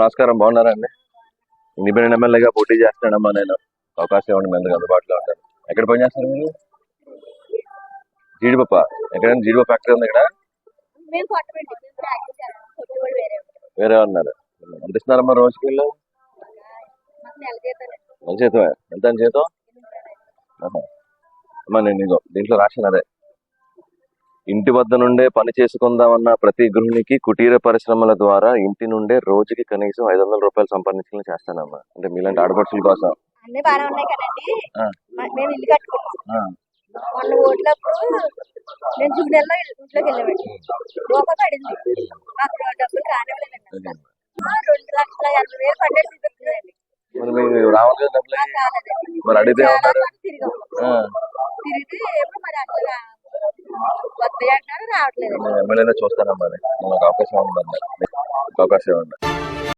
నమస్కారం, బాగున్నారా అండి? ఇండిపెండెంట్ ఎమ్మెల్యేగా పోటీ చేస్తానమ్మా నేను. అవకాశం ఇవ్వండి, మీ అందుకు అందుబాటులో ఉంటాను. ఎక్కడ పని చేస్తారు మీరు? జీడిపప్ప. ఎక్కడైనా జీడిపప్పు ఫ్యాక్టరీ ఉంది ఇక్కడ? వేరే ఉన్నారు. ఎంత ఇస్తున్నారమ్మా రోజుకి వీళ్ళు? మంచి జీతమే. ఎంత అని జీతం? అమ్మా నేను ఇగో దీంట్లో రాసినారే, ఇంటి వద్ద నుండే పని చేసుకుందామన్న ప్రతి గృహిణికి కుటీర పరిశ్రమల ద్వారా ఇంటి నుండే రోజుకి కనీసం 500 రూపాయలు సంపాదించుకుని చేస్తానమ్మా. అంటే మీలాంటి ఆడపడుచుల కోసం. అన్ని బాగానే ఉన్నాయి కదండి. మేము ఇల్లు కట్టుకున్నాం. మొన్న ఓట్లప్పుడు నేను జూన్ నెలలో ఇంట్లోకి వెళ్ళేవాడి. రూపాయి పడింది, మాకు డబ్బులు రానివ్వలేదండి. 2,80,000 పడ్డట్టు చూపిస్తుందండి. రావాలి కదా డబ్బులు? మరి అడిగితే తిరిగితే ఏమో మరి అట్లా వస్తాయి అంటారు, రావట్లేదు. ఎమ్మెల్యేనే చూస్తానమ్మా, నాకు అవకాశం ఉంది. అవకాశం ఉంది.